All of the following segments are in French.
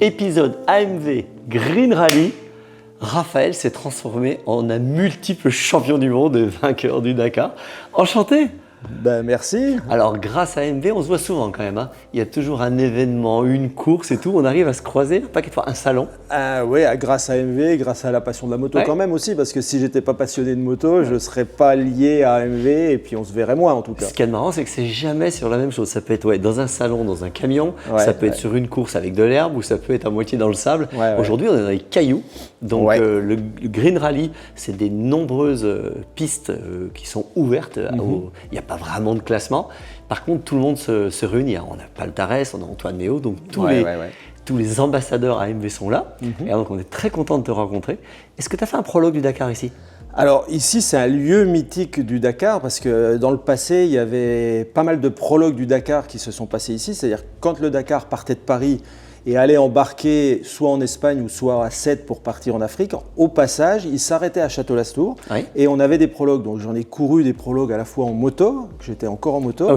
épisode AMV Green Rally, Raphaël s'est transformé en un multiple champion du monde et vainqueur du Dakar. Enchanté! Ben, merci. Alors grâce à AMV, on se voit souvent quand même. Hein. Il y a toujours un événement, une course et tout. On arrive à se croiser, pas qu'une fois, un salon. Oui, grâce à AMV, grâce à la passion de la moto quand même aussi, parce que si j'étais pas passionné de moto, je ne serais pas lié à AMV et puis on se verrait moins en tout cas. Ce qui est marrant, c'est que c'est jamais sur la même chose. Ça peut être dans un salon, dans un camion, ça peut être sur une course avec de l'herbe ou ça peut être à moitié dans le sable. Aujourd'hui, on est dans les cailloux. Donc le Green Rally, c'est des nombreuses pistes qui sont ouvertes. Il n'y a pas vraiment de classement. Par contre, tout le monde se réunit. On a Paltarès, on a Antoine Méo, donc tous les ambassadeurs AMV sont là. Et donc, on est très content de te rencontrer. Est-ce que tu as fait un prologue du Dakar ici ? Alors ici, c'est un lieu mythique du Dakar parce que dans le passé, il y avait pas mal de prologues du Dakar qui se sont passés ici. C'est-à-dire quand le Dakar partait de Paris et allait embarquer soit en Espagne ou soit à Sète pour partir en Afrique, au passage, il s'arrêtait à Château-Lastour et on avait des prologues. Donc j'en ai couru des prologues à la fois en moto, j'étais encore en moto,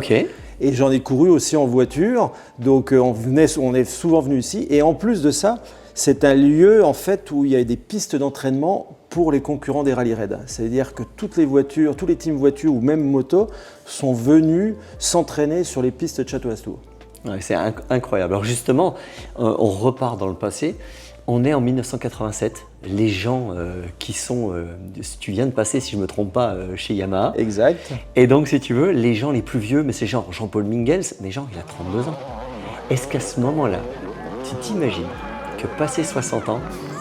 et j'en ai couru aussi en voiture. Donc on est souvent venu ici. Et en plus de ça, c'est un lieu en fait où il y a des pistes d'entraînement pour les concurrents des rallye raids. C'est-à-dire que toutes les voitures, tous les teams voitures ou même motos sont venus s'entraîner sur les pistes de Château-Lastour. Ouais, c'est incroyable. Alors justement, on repart dans le passé. On est en 1987. Les gens qui sont, tu viens de passer, si je ne me trompe pas, chez Yamaha. Exact. Et donc, si tu veux, les gens les plus vieux, mais c'est genre Jean-Paul Mingels, mais genre, il a 32 ans. Est-ce qu'à ce moment-là, tu t'imagines que passé 60 ans,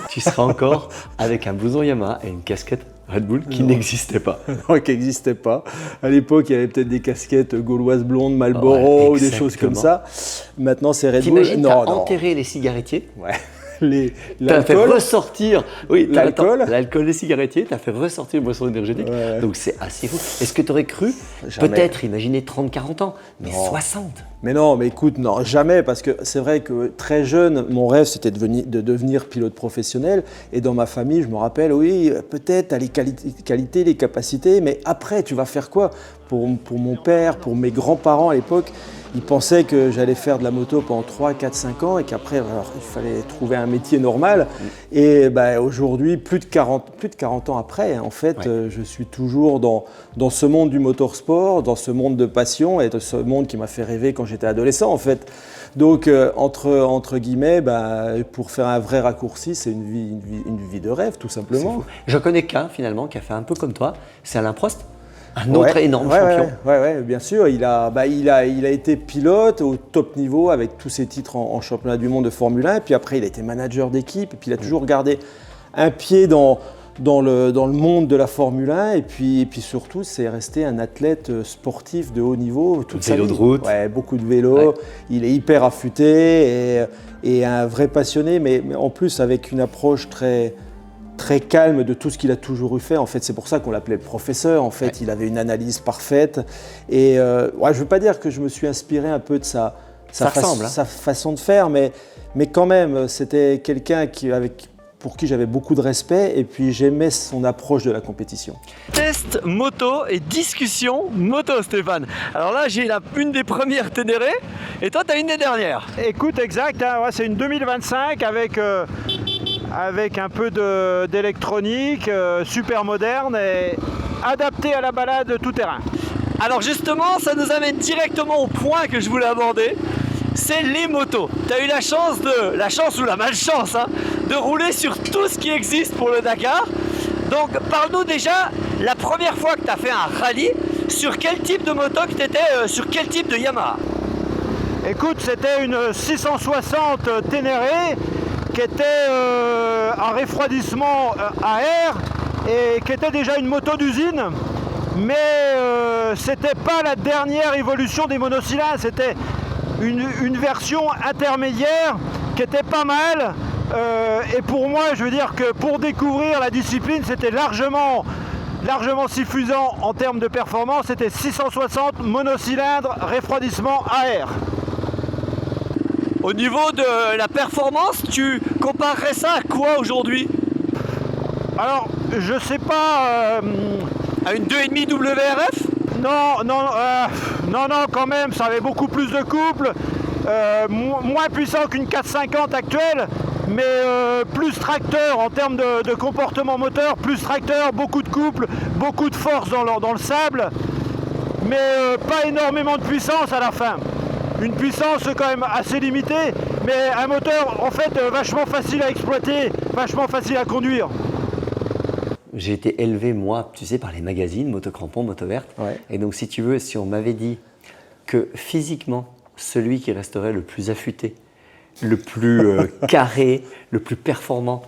tu seras encore avec un blouson Yamaha et une casquette Red Bull qui n'existait pas? Non, qui n'existait pas. À l'époque, il y avait peut-être des casquettes gauloises blondes, Marlboro ou des choses comme ça. Maintenant, c'est Red Bull. T'imagines, t'as enterré les cigarettiers. T'as fait ressortir l'alcool des cigarettiers, tu as fait ressortir une boisson énergétique. Donc c'est assez fou. Est-ce que tu aurais cru, peut-être, imaginer 30-40 ans, mais 60? Mais non, mais écoute, non, jamais, parce que c'est vrai que très jeune, mon rêve c'était de devenir pilote professionnel. Et dans ma famille, je me rappelle, oui, peut-être tu as les qualités, les capacités, mais après, tu vas faire quoi? Pour mon père, pour mes grands-parents à l'époque, ils pensaient que j'allais faire de la moto pendant 3, 4, 5 ans et qu'après, il fallait trouver un métier normal. Et aujourd'hui, plus de 40 ans après, en fait, je suis toujours dans ce monde du motorsport, dans ce monde de passion et de ce monde qui m'a fait rêver quand j'étais adolescent, en fait. Donc, entre guillemets, pour faire un vrai raccourci, c'est une vie de rêve, tout simplement. Je connais qu'un, finalement, qui a fait un peu comme toi, c'est Alain Prost. Un autre énorme champion. Oui, bien sûr. Il a été pilote au top niveau avec tous ses titres en championnat du monde de Formule 1. Et puis après, il a été manager d'équipe. Et puis, il a toujours gardé un pied dans le monde de la Formule 1. Et puis surtout, c'est resté un athlète sportif de haut niveau. Toute sa vie. Vélo de route. Ouais, beaucoup de vélo. Il est hyper affûté et un vrai passionné. Mais en plus, avec une approche très calme de tout ce qu'il a toujours eu fait. En fait, c'est pour ça qu'on l'appelait le professeur. En fait, il avait une analyse parfaite. Et je ne veux pas dire que je me suis inspiré un peu de sa façon de faire, mais quand même, c'était quelqu'un pour qui j'avais beaucoup de respect et puis j'aimais son approche de la compétition. Test moto et discussion moto, Stéphane. Alors là, j'ai une des premières Ténéré et toi, tu as une des dernières. Écoute, exact, hein, c'est une 2025 avec un peu d'électronique, super moderne et adaptée à la balade tout terrain. Alors justement, ça nous amène directement au point que je voulais aborder, c'est les motos. Tu as eu la chance ou la malchance de rouler sur tout ce qui existe pour le Dakar. Donc parle-nous déjà, la première fois que tu as fait un rallye, sur quel type de moto que tu étais, sur quel type de Yamaha? Écoute, c'était une 660 Ténéré qui était un refroidissement à air et qui était déjà une moto d'usine, mais c'était pas la dernière évolution des monocylindres, c'était une version intermédiaire qui était pas mal. Et pour moi, je veux dire que pour découvrir la discipline, c'était largement suffisant en termes de performance. C'était 660 monocylindres, refroidissement à air. Au niveau de la performance, tu comparerais ça à quoi aujourd'hui? Alors, je sais pas... à une 2,5 WRF? Non, quand même, ça avait beaucoup plus de couple. moins puissant qu'une 450 actuelle, mais plus tracteur en termes de comportement moteur, plus tracteur, beaucoup de couple, beaucoup de force dans le sable, mais pas énormément de puissance à la fin. Une puissance quand même assez limitée, mais un moteur en fait vachement facile à exploiter, vachement facile à conduire. J'ai été élevé, moi, tu sais, par les magazines, Motocrampon, Motoverte. Ouais. Et donc, si tu veux, si on m'avait dit que physiquement, celui qui resterait le plus affûté, le plus carré, le plus performant,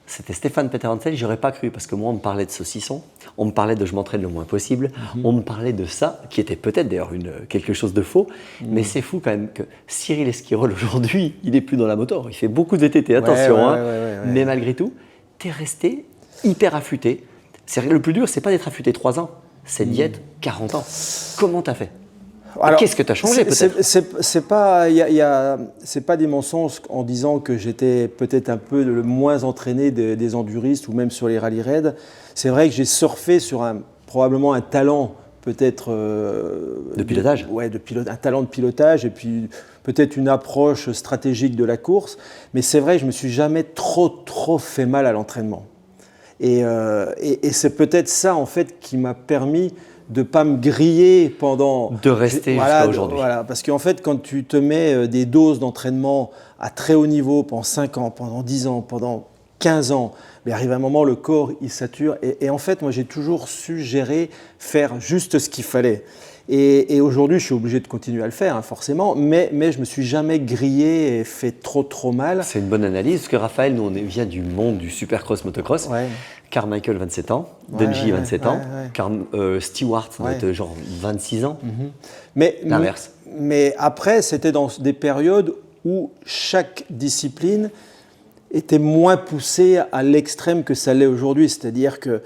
c'était Stéphane Peter Hansel, j'aurais pas cru, parce que moi, on me parlait de saucisson, on me parlait de je m'entraîne le moins possible, on me parlait de ça, qui était peut-être d'ailleurs quelque chose de faux, mais c'est fou quand même que Cyril Esquirol, aujourd'hui, il n'est plus dans la moto, il fait beaucoup de VTT, attention, mais malgré tout, tu es resté hyper affûté. Le plus dur, c'est pas d'être affûté 3 ans, c'est d'y être 40 ans. Comment tu as fait? Qu'est-ce que tu as changé peut-être? C'est pas des mensonges en disant que j'étais peut-être un peu le moins entraîné des enduristes ou même sur les rallye raids. C'est vrai que j'ai surfé sur probablement un talent peut-être… de pilotage. Un talent de pilotage et puis peut-être une approche stratégique de la course. Mais c'est vrai que je me suis jamais trop fait mal à l'entraînement. Et c'est peut-être ça en fait qui m'a permis de ne pas me griller pendant… De rester jusqu'à aujourd'hui. Voilà, parce qu'en fait, quand tu te mets des doses d'entraînement à très haut niveau pendant 5 ans, pendant 10 ans, pendant 15 ans, mais arrive un moment, le corps, il sature. Et en fait, moi, j'ai toujours su gérer, faire juste ce qu'il fallait. Et aujourd'hui, je suis obligé de continuer à le faire, hein, forcément, mais je ne me suis jamais grillé et fait trop mal. C'est une bonne analyse, parce que Raphaël, nous, on vient du monde du supercross motocross. Ouais. Carmichael, 27 ans, Dungey, 27 ans, Stewart, ça doit être genre 26 ans. L'inverse. Mais après, c'était dans des périodes où chaque discipline était moins poussée à l'extrême que ça l'est aujourd'hui. C'est-à-dire que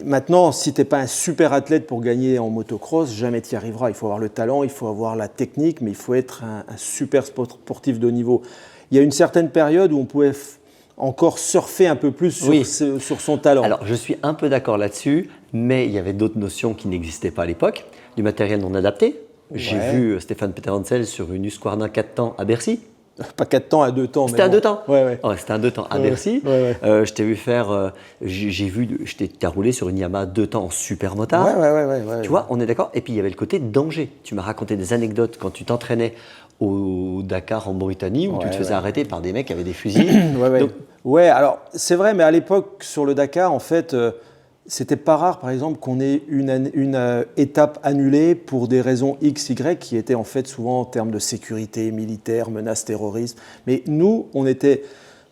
maintenant, si tu n'es pas un super athlète pour gagner en motocross, jamais tu y arriveras. Il faut avoir le talent, il faut avoir la technique, mais il faut être un super sportif de haut niveau. Il y a une certaine période où on pouvait encore surfer un peu plus sur son talent. Alors, je suis un peu d'accord là-dessus, mais il y avait d'autres notions qui n'existaient pas à l'époque. Du matériel non adapté. J'ai vu Stéphane Peter Hansel sur une Husqvarna 4 temps à Bercy. Pas 4 temps, à 2 temps. C'était à 2 temps. Ouais. C'était à 2 temps à Bercy. Je t'ai vu faire, tu as roulé sur une Yamaha 2 temps en super motard. Tu vois, on est d'accord. Et puis il y avait le côté danger. Tu m'as raconté des anecdotes quand tu t'entraînais au Dakar en Mauritanie où tu te faisais arrêter par des mecs qui avaient des fusils. Donc, alors c'est vrai, mais à l'époque sur le Dakar, en fait, c'était pas rare, par exemple, qu'on ait une étape annulée pour des raisons X, Y, qui étaient en fait souvent en termes de sécurité militaire, menaces terroristes. Mais nous, on était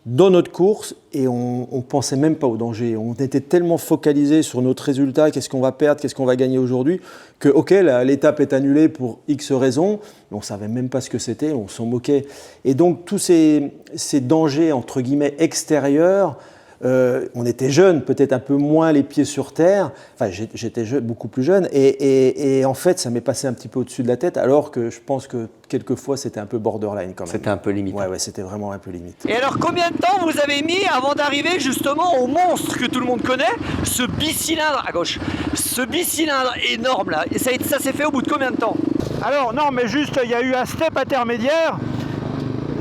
dans notre course et on pensait même pas au danger. On était tellement focalisés sur notre résultat, qu'est-ce qu'on va perdre, qu'est-ce qu'on va gagner aujourd'hui, que ok, l'étape est annulée pour X raisons, mais on savait même pas ce que c'était, on s'en moquait. Et donc tous ces dangers entre guillemets extérieurs, on était jeunes, peut-être un peu moins les pieds sur terre. Enfin, j'étais beaucoup plus jeune, et en fait, ça m'est passé un petit peu au-dessus de la tête, alors que je pense que quelquefois, c'était un peu borderline quand même. C'était un peu limite. Ouais, c'était vraiment un peu limite. Et alors, combien de temps vous avez mis avant d'arriver justement au monstre que tout le monde connaît, ce bicylindre à gauche, ce bicylindre énorme là, et ça s'est fait au bout de combien de temps? Alors non, mais juste, il y a eu un step intermédiaire,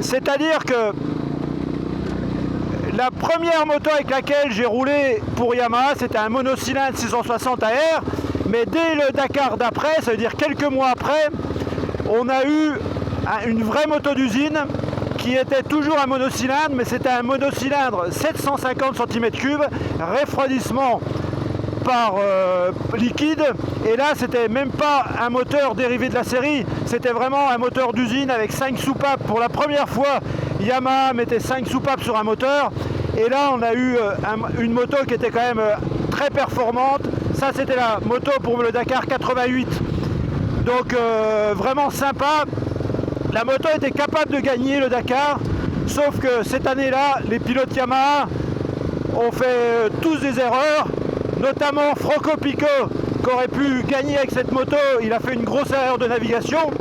c'est-à-dire que la première moto avec laquelle j'ai roulé pour Yamaha, c'était un monocylindre 660 AR, mais dès le Dakar d'après, ça veut dire quelques mois après, on a eu une vraie moto d'usine qui était toujours un monocylindre, mais c'était un monocylindre 750 cm3, refroidissement par liquide, et là c'était même pas un moteur dérivé de la série, c'était vraiment un moteur d'usine avec 5 soupapes. Pour la première fois, Yamaha mettait 5 soupapes sur un moteur, et là on a eu une moto qui était quand même très performante. Ça c'était la moto pour le Dakar 88, donc vraiment sympa. La moto était capable de gagner le Dakar, sauf que cette année-là, les pilotes Yamaha ont fait tous des erreurs, notamment Franco Pico, qui aurait pu gagner avec cette moto. Il a fait une grosse erreur de navigation.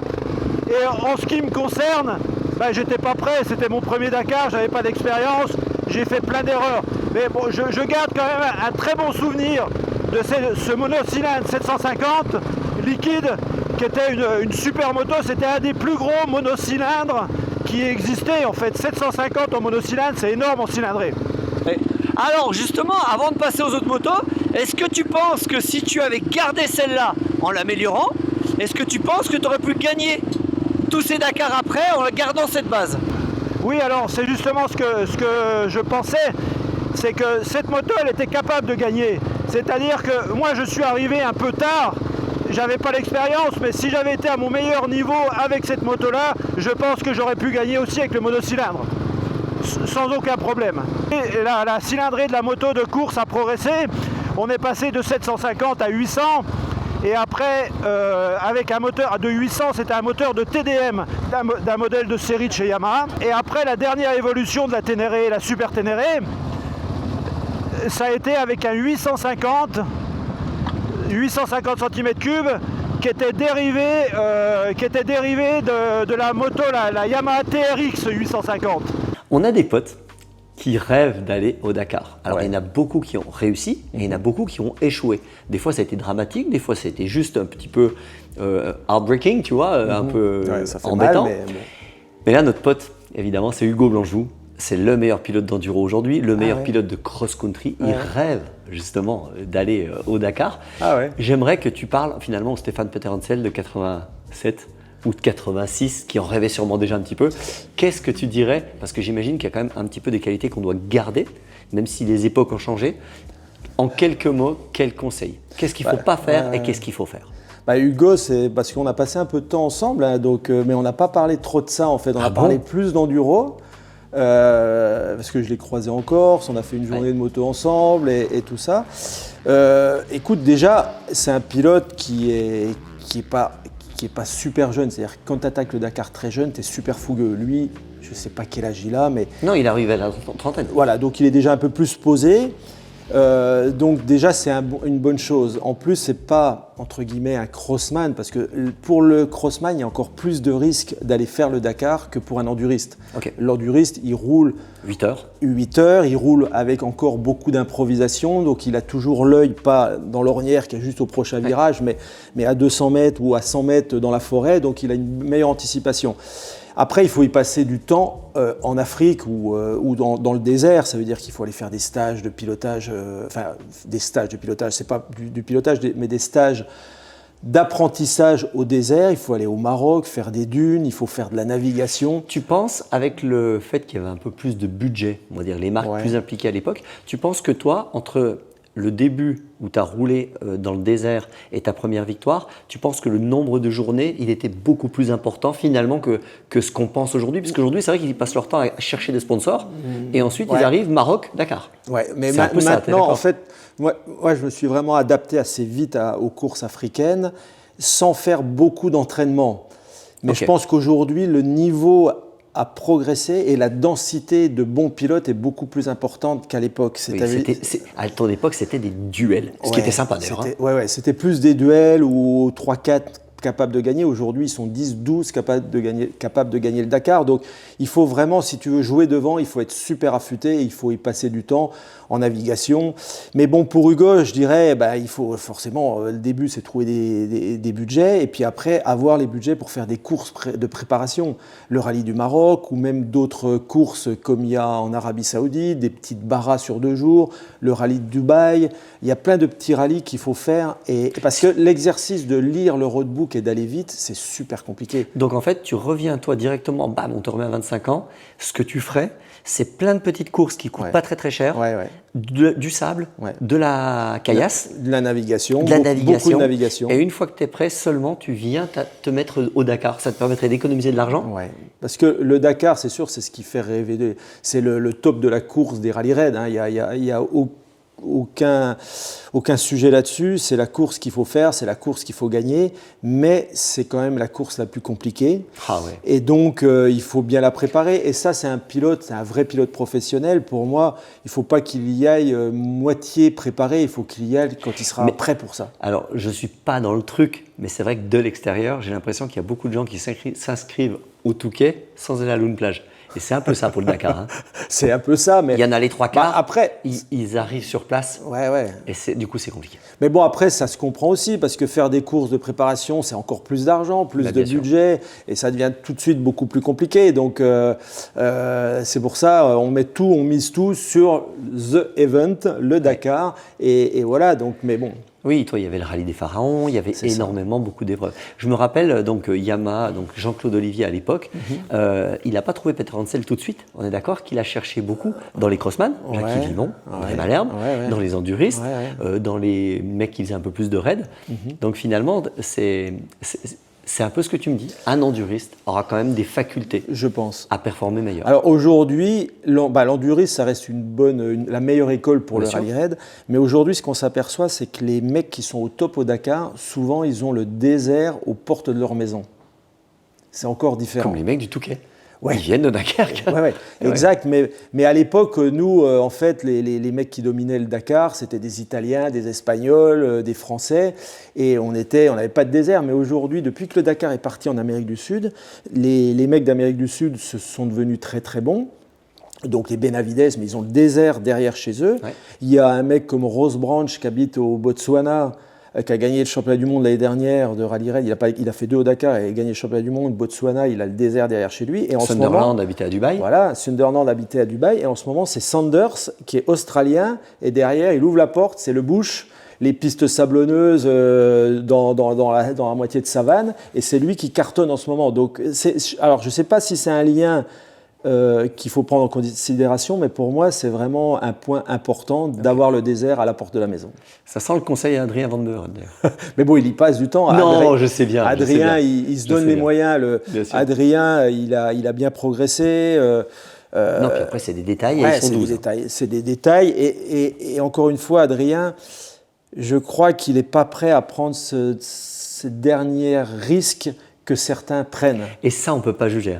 Et en ce qui me concerne, j'étais pas prêt, c'était mon premier Dakar, j'avais pas d'expérience, j'ai fait plein d'erreurs. Mais bon, je garde quand même un très bon souvenir de ce monocylindre 750 liquide qui était une super moto. C'était un des plus gros monocylindres qui existait en fait. 750 en monocylindre, c'est énorme en cylindrée. Alors justement, avant de passer aux autres motos, est-ce que tu penses que si tu avais gardé celle-là en l'améliorant, est-ce que tu penses que tu aurais pu gagner tous ces Dakar après en gardant cette base? Oui, alors c'est justement ce que je pensais, c'est que cette moto elle était capable de gagner. C'est-à-dire que moi je suis arrivé un peu tard, j'avais pas l'expérience, mais si j'avais été à mon meilleur niveau avec cette moto-là, je pense que j'aurais pu gagner aussi avec le monocylindre, sans aucun problème. Et la cylindrée de la moto de course a progressé, on est passé de 750 à 800, et après, avec un moteur de 800, c'était un moteur de TDM, d'un modèle de série de chez Yamaha. Et après, la dernière évolution de la Ténéré, la Super Ténéré, ça a été avec un 850 cm3 qui était dérivé, de la moto, la Yamaha TRX 850. On a des potes qui rêvent d'aller au Dakar. Alors il y en a beaucoup qui ont réussi et il y en a beaucoup qui ont échoué. Des fois ça a été dramatique, des fois ça a été juste un petit peu heartbreaking, tu vois, un peu ça fait embêtant. mal, mais là notre pote, évidemment, c'est Hugo Blanjou. C'est le meilleur pilote d'enduro aujourd'hui, le meilleur pilote de cross-country. Il rêve justement d'aller au Dakar. J'aimerais que tu parles finalement au Stéphane Peter Hansel de 87 ou de 86, qui en rêvait sûrement déjà un petit peu. Qu'est-ce que tu dirais? Parce que j'imagine qu'il y a quand même un petit peu des qualités qu'on doit garder, même si les époques ont changé. En quelques mots, quels conseils? Qu'est-ce qu'il ne faut pas faire et qu'est-ce qu'il faut faire? Hugo, c'est parce qu'on a passé un peu de temps ensemble, hein, mais on n'a pas parlé trop de ça en fait. On a parlé plus d'enduro. Parce que je l'ai croisé en Corse, on a fait une journée de moto ensemble et tout ça. Écoute, déjà, c'est un pilote qui est pas super jeune. C'est-à-dire que quand tu attaques le Dakar très jeune, tu es super fougueux. Lui, je ne sais pas quel âge il a, mais... Non, il arrive à la trentaine. Voilà, donc il est déjà un peu plus posé. Donc déjà c'est une bonne chose. En plus c'est pas entre guillemets un crossman parce que pour le crossman il y a encore plus de risques d'aller faire le Dakar que pour un enduriste. L'enduriste il roule 8 heures, il roule avec encore beaucoup d'improvisation, donc il a toujours l'œil pas dans l'ornière qui est juste au prochain virage mais à 200 mètres ou à 100 mètres dans la forêt, donc il a une meilleure anticipation. Après, il faut y passer du temps en Afrique ou dans le désert. Ça veut dire qu'il faut aller faire des stages de pilotage, c'est pas du pilotage, mais des stages d'apprentissage au désert. Il faut aller au Maroc, faire des dunes, il faut faire de la navigation. Tu penses, avec le fait qu'il y avait un peu plus de budget, on va dire les marques plus impliquées à l'époque, tu penses que toi, entre le début où tu as roulé dans le désert et ta première victoire, tu penses que le nombre de journées, il était beaucoup plus important finalement que ce qu'on pense aujourd'hui? Parce qu'aujourd'hui, c'est vrai qu'ils passent leur temps à chercher des sponsors et ensuite ils arrivent Maroc, Dakar. Ouais, mais maintenant, en fait, moi, je me suis vraiment adapté assez vite aux courses africaines sans faire beaucoup d'entraînement. Mais je pense qu'aujourd'hui, le niveau a progressé et la densité de bons pilotes est beaucoup plus importante qu'à l'époque. À ton époque, c'était des duels, ce qui était sympa d'ailleurs. C'était plus des duels où 3-4 capables de gagner. Aujourd'hui, ils sont 10-12 capables de gagner le Dakar. Donc, il faut vraiment, si tu veux jouer devant, il faut être super affûté et il faut y passer du temps en navigation. Mais bon, pour Hugo, je dirais, il faut forcément, le début, c'est trouver des budgets et puis après, avoir les budgets pour faire des courses de préparation. Le rallye du Maroc ou même d'autres courses comme il y a en Arabie Saoudite, des petites barras sur 2 jours, le rallye de Dubaï. Il y a plein de petits rallyes qu'il faut faire parce que l'exercice de lire le roadbook et d'aller vite, c'est super compliqué. Donc en fait, tu reviens toi directement, bam, on te remet à 25 ans. Ce que tu ferais, c'est plein de petites courses qui coûtent pas très très cher, du sable, de la caillasse, de la navigation, beaucoup de navigation. Et une fois que tu es prêt, seulement tu viens te mettre au Dakar. Ça te permettrait d'économiser de l'argent. Ouais. Parce que le Dakar, c'est sûr, c'est ce qui fait rêver. C'est le top de la course des rallye raids. Hein. Il y a aucun sujet là-dessus, c'est la course qu'il faut faire, c'est la course qu'il faut gagner, mais c'est quand même la course la plus compliquée. Et donc il faut bien la préparer. Et ça, c'est un vrai pilote professionnel. Pour moi, il ne faut pas qu'il y aille moitié préparé, il faut qu'il y aille quand il sera prêt pour ça. Alors, je ne suis pas dans le truc, mais c'est vrai que de l'extérieur, j'ai l'impression qu'il y a beaucoup de gens qui s'inscrivent au Touquet sans aller à Lune Plage. Et c'est un peu ça pour le Dakar. Hein. C'est un peu ça, mais... Il y en a les 3/4, après, ils arrivent sur place, et du coup c'est compliqué. Mais bon, après, ça se comprend aussi, parce que faire des courses de préparation, c'est encore plus d'argent, plus de budget, et ça devient tout de suite beaucoup plus compliqué. Donc, c'est pour ça, on mise tout sur the event, le Dakar, et voilà, donc, mais bon... Oui, toi, il y avait le rallye des pharaons, il y avait beaucoup d'épreuves. Je me rappelle, donc, Yamaha, donc Jean-Claude Olivier à l'époque, il n'a pas trouvé Peter Hansel tout de suite. On est d'accord qu'il a cherché beaucoup dans les crossman, Jacques Vimon, dans les Malherbe, dans les enduristes, dans les mecs qui faisaient un peu plus de raids. Donc finalement, c'est un peu ce que tu me dis. Un enduriste aura quand même des facultés, je pense, à performer meilleur. Alors aujourd'hui, l'enduriste, ça reste la meilleure école pour le rallye raid. Mais aujourd'hui, ce qu'on s'aperçoit, c'est que les mecs qui sont au top au Dakar, souvent, ils ont le désert aux portes de leur maison. C'est encore différent. Comme les mecs du Touquet. Ils viennent de Dunkerque. Exact. Mais à l'époque, nous, en fait, les mecs qui dominaient le Dakar, c'était des Italiens, des Espagnols, des Français, et on n'avait pas de désert. Mais aujourd'hui, depuis que le Dakar est parti en Amérique du Sud, les mecs d'Amérique du Sud se sont devenus très très bons. Donc les Benavides, mais ils ont le désert derrière chez eux. Il y a un mec comme Rose Branch qui habite au Botswana, qui a gagné le championnat du monde l'année dernière de rallye raid. Il a fait 2 au Dakar et gagné le championnat du monde. Botswana, il a le désert derrière chez lui. Et Sunderland habitait à Dubaï. Voilà, Sunderland habitait à Dubaï. Et en ce moment, c'est Sanders qui est australien. Et derrière, il ouvre la porte, c'est le bush, les pistes sablonneuses dans la moitié de savane. Et c'est lui qui cartonne en ce moment. Donc, alors, je ne sais pas si c'est un lien qu'il faut prendre en considération, mais pour moi, c'est vraiment un point important d'avoir le désert à la porte de la maison. Ça sent le conseil à Adrien Van Beuren, d'ailleurs. Mais bon, il y passe du temps. Non, je sais bien. Adrien, il se donne les moyens. Adrien, il a bien progressé. Non, puis après, c'est des détails, et ils sont 12. C'est des détails. Et encore une fois, Adrien, je crois qu'il n'est pas prêt à prendre ce dernier risque que certains prennent. Et ça, on ne peut pas juger.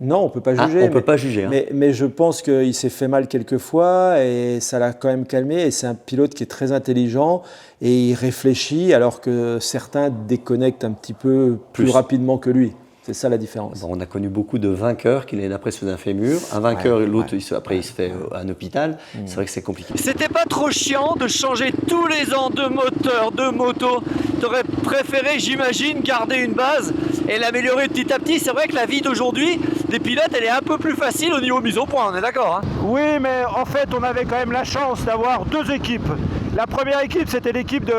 Non, on ne peut pas juger. On ne peut pas juger. Mais je pense qu'il s'est fait mal quelques fois et ça l'a quand même calmé. Et c'est un pilote qui est très intelligent et il réfléchit alors que certains déconnectent un petit peu plus rapidement que lui. C'est ça la différence. Bon, on a connu beaucoup de vainqueurs qui l'année après se faisaient un fémur. Un vainqueur, l'autre, après, il se fait un hôpital. C'est vrai que c'est compliqué. C'était pas trop chiant de changer tous les ans de moteur, de moto. T'aurais préféré, j'imagine, garder une base et l'améliorer petit à petit. C'est vrai que la vie d'aujourd'hui des pilotes, elle est un peu plus facile au niveau mise au point, on est d'accord, hein? Oui, mais en fait, on avait quand même la chance d'avoir 2 équipes. La première équipe, c'était l'équipe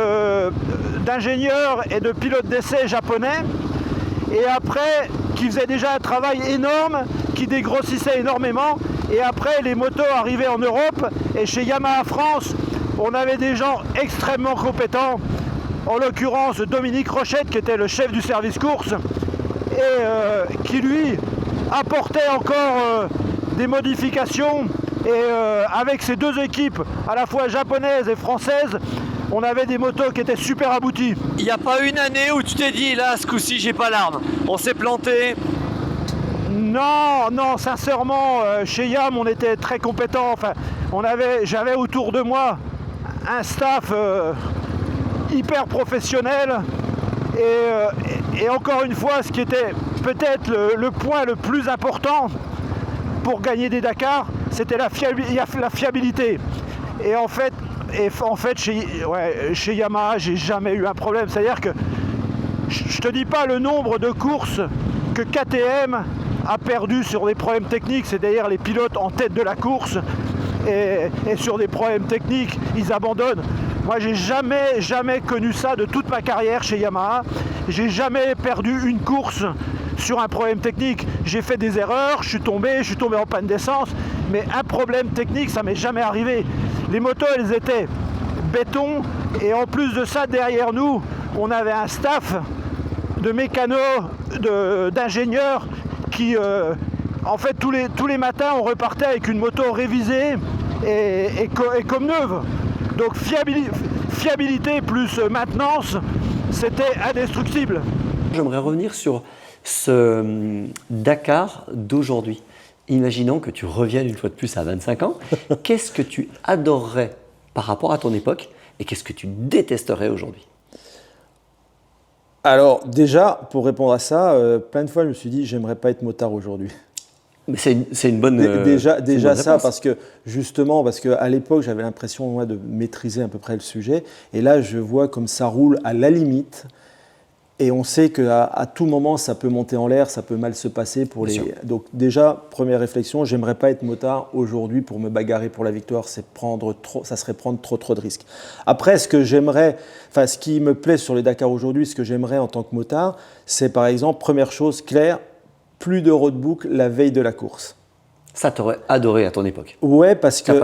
d'ingénieurs et de pilotes d'essai japonais. Et après, qui faisait déjà un travail énorme, qui dégrossissait énormément. Et après, les motos arrivaient en Europe. Et chez Yamaha France, on avait des gens extrêmement compétents. En l'occurrence, Dominique Rochette, qui était le chef du service course. Et qui, lui, apportait encore des modifications. Et avec ces 2 équipes, à la fois japonaises et françaises, on avait des motos qui étaient super abouties. Il n'y a pas une année où tu t'es dit, là, ce coup-ci, j'ai pas l'arme. On s'est planté. Non, sincèrement, chez Yam, on était très compétents. Enfin, j'avais autour de moi un staff hyper professionnel. Et encore une fois, ce qui était peut-être le point le plus important pour gagner des Dakar, c'était la fiabilité. Et en fait, chez Yamaha, j'ai jamais eu un problème. C'est-à-dire que je te dis pas le nombre de courses que KTM a perdu sur des problèmes techniques, c'est-à-dire les pilotes en tête de la course et sur des problèmes techniques, ils abandonnent. Moi, j'ai jamais connu ça de toute ma carrière chez Yamaha. J'ai jamais perdu une course sur un problème technique. J'ai fait des erreurs, je suis tombé en panne d'essence, mais un problème technique, ça m'est jamais arrivé. Les motos, elles étaient béton, et en plus de ça, derrière nous, on avait un staff de mécanos, d'ingénieurs qui, en fait, tous les matins, on repartait avec une moto révisée et comme neuve. Donc fiabilité plus maintenance, c'était indestructible. J'aimerais revenir sur ce Dakar d'aujourd'hui. Imaginons que tu reviennes une fois de plus à 25 ans. Qu'est-ce que tu adorerais par rapport à ton époque et qu'est-ce que tu détesterais aujourd'hui? Alors déjà, pour répondre à ça, plein de fois je me suis dit, j'aimerais pas être motard aujourd'hui. Mais c'est une bonne. Déjà ça, parce que justement, parce qu'à l'époque, j'avais l'impression moi, de maîtriser à peu près le sujet. Et là, je vois comme ça roule à la limite. Et on sait qu'à tout moment, ça peut monter en l'air, ça peut mal se passer pour les. Donc déjà, première réflexion, j'aimerais pas être motard aujourd'hui pour me bagarrer pour la victoire. Ça serait prendre trop de risques. Après, ce qui me plaît sur les Dakar aujourd'hui, ce que j'aimerais en tant que motard, c'est par exemple, première chose claire, plus de roadbook la veille de la course. Ça, t'aurais adoré à ton époque. Ouais, parce que on a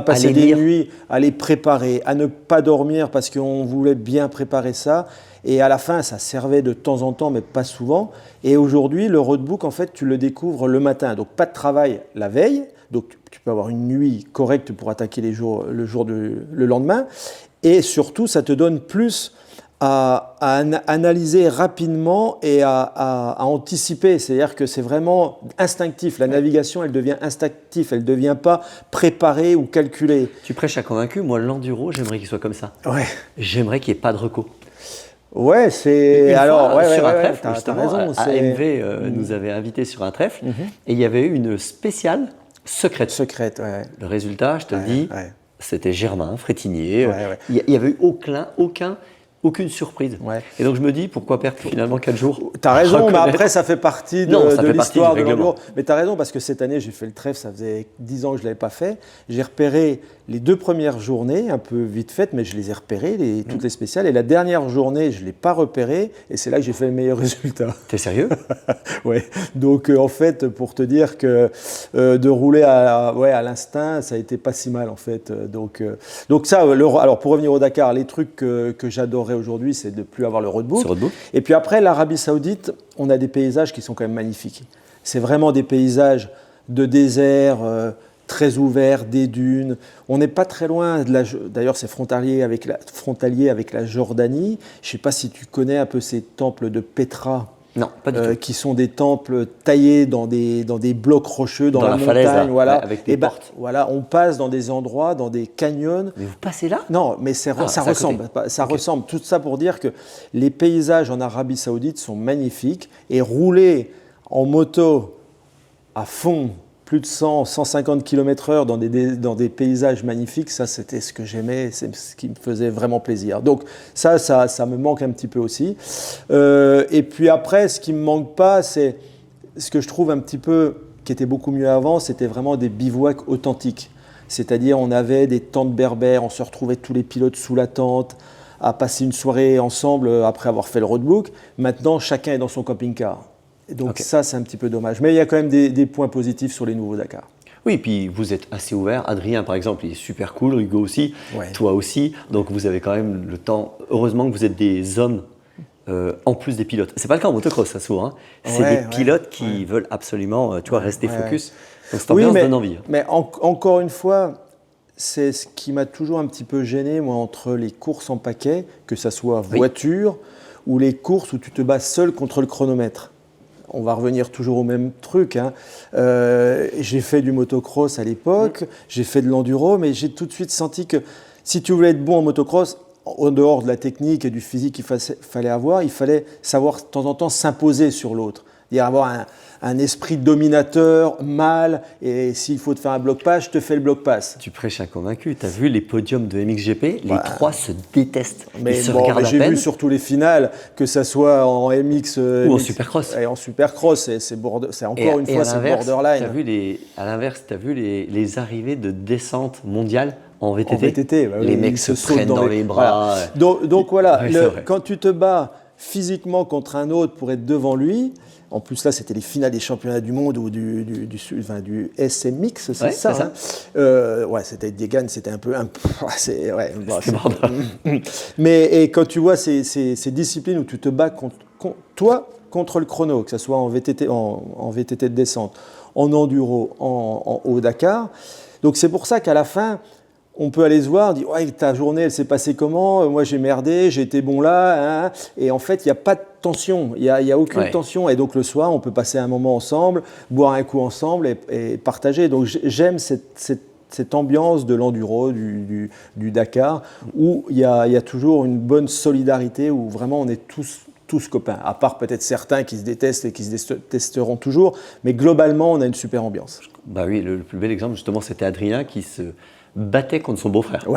passé des nuits à les préparer, à ne pas dormir parce qu'on voulait bien préparer ça. Et à la fin, ça servait de temps en temps, mais pas souvent. Et aujourd'hui, le roadbook, en fait, tu le découvres le matin. Donc, pas de travail la veille. Donc, tu peux avoir une nuit correcte pour attaquer le lendemain. Et surtout, ça te donne plus à analyser rapidement et à anticiper. C'est-à-dire que c'est vraiment instinctif. La navigation, elle devient instinctive. Elle ne devient pas préparée ou calculée. Tu prêches à convaincu. Moi, l'enduro, j'aimerais qu'il soit comme ça. Ouais. J'aimerais qu'il n'y ait pas de reco. Ouais, c'est. Alors, sur un trèfle, t'as raison. AMV nous avait invités sur un trèfle et il y avait eu une spéciale secrète. Ouais. Le résultat, je te le dis, c'était Germain Frétinier. Il n'y avait eu aucune surprise. Ouais. Et donc je me dis, pourquoi perdre finalement 4 jours? T'as raison, mais après ça fait partie de l'histoire de l'enduro. Mais t'as raison, parce que cette année j'ai fait le trèfle, ça faisait 10 ans que je ne l'avais pas fait. J'ai repéré les 2 premières journées, un peu vite faites, mais je les ai repérées, toutes les spéciales. Et la dernière journée, je ne l'ai pas repérée, et c'est là que j'ai fait le meilleur résultat. T'es sérieux? Ouais. Donc en fait, pour te dire que de rouler à l'instinct, ça a été pas si mal en fait. Donc ça, alors pour revenir au Dakar, les trucs que j'adorais aujourd'hui, c'est de ne plus avoir le roadbook. Et puis après, l'Arabie Saoudite, on a des paysages qui sont quand même magnifiques. C'est vraiment des paysages de désert, très ouverts, des dunes. On n'est pas très loin, d'ailleurs c'est frontalier avec la Jordanie. Je ne sais pas si tu connais un peu ces temples de Petra. Non, pas du tout. Qui sont des temples taillés dans des blocs rocheux, dans la montagne, falaise, voilà. Avec des portes. Voilà, on passe dans des endroits, dans des canyons. Mais vous passez là? Non, mais ça ressemble. Ça ressemble. Tout ça pour dire que les paysages en Arabie Saoudite sont magnifiques et rouler en moto à fond, plus de 150 km/h dans des paysages magnifiques, ça c'était ce que j'aimais, c'est ce qui me faisait vraiment plaisir. Donc ça me manque un petit peu aussi. Et puis après, ce qui ne me manque pas, c'est ce que je trouve un petit peu, qui était beaucoup mieux avant, c'était vraiment des bivouacs authentiques. C'est-à-dire on avait des tentes berbères, on se retrouvait tous les pilotes sous la tente, à passer une soirée ensemble après avoir fait le roadbook. Maintenant, chacun est dans son camping-car. Et donc ça, c'est un petit peu dommage. Mais il y a quand même des points positifs sur les nouveaux Dakar. Oui, puis vous êtes assez ouvert. Adrien, par exemple, il est super cool. Hugo aussi. Ouais. Toi aussi. Donc vous avez quand même le temps. Heureusement que vous êtes des hommes en plus des pilotes. C'est pas le cas en motocross, ça s'ouvre. Hein. C'est des pilotes qui veulent absolument rester focus. Donc cette ambiance donne envie. Mais encore une fois, c'est ce qui m'a toujours un petit peu gêné, moi, entre les courses en paquet, que ça soit voiture, ou les courses où tu te bats seul contre le chronomètre. On va revenir toujours au même truc. Hein. J'ai fait du motocross à l'époque, j'ai fait de l'enduro, mais j'ai tout de suite senti que si tu voulais être bon en motocross, en dehors de la technique et du physique qu'il fallait avoir, il fallait savoir de temps en temps s'imposer sur l'autre. C'est-à-dire avoir un esprit dominateur, mâle, et s'il faut te faire un bloc-pass, je te fais le bloc-pass. Tu prêches un convaincu. Tu as vu les podiums de MXGP, les trois se détestent. Ils se regardent à peine. J'ai vu surtout les finales, que ça soit en MX ou en Supercross. Et en Supercross, c'est encore une fois, c'est borderline. À l'inverse, tu as vu les arrivées de descente mondiale en VTT. En VTT, les mecs se prennent dans les bras. Voilà. Donc voilà, quand tu te bats physiquement contre un autre pour être devant lui. En plus, là, c'était les finales des championnats du monde ou du SMX, c'est ça. C'était Diegan, c'était un peu... Mais quand tu vois ces disciplines où tu te bats contre le chrono, que ce soit en VTT, en VTT de descente, en enduro, au Dakar, donc c'est pour ça qu'à la fin... On peut aller se voir, dire ouais, ta journée elle s'est passée comment? Moi j'ai merdé, j'ai été bon là, hein. Et en fait il n'y a pas de tension, il y a aucune tension. Et donc le soir on peut passer un moment ensemble, boire un coup ensemble et partager. Donc j'aime cette ambiance de l'enduro, du Dakar, où il y a toujours une bonne solidarité, où vraiment on est tous tous copains, à part peut-être certains qui se détestent et qui se détesteront toujours, mais globalement, on a une super ambiance. Bah oui, le plus bel exemple, justement, c'était Adrien qui se battait contre son beau-frère.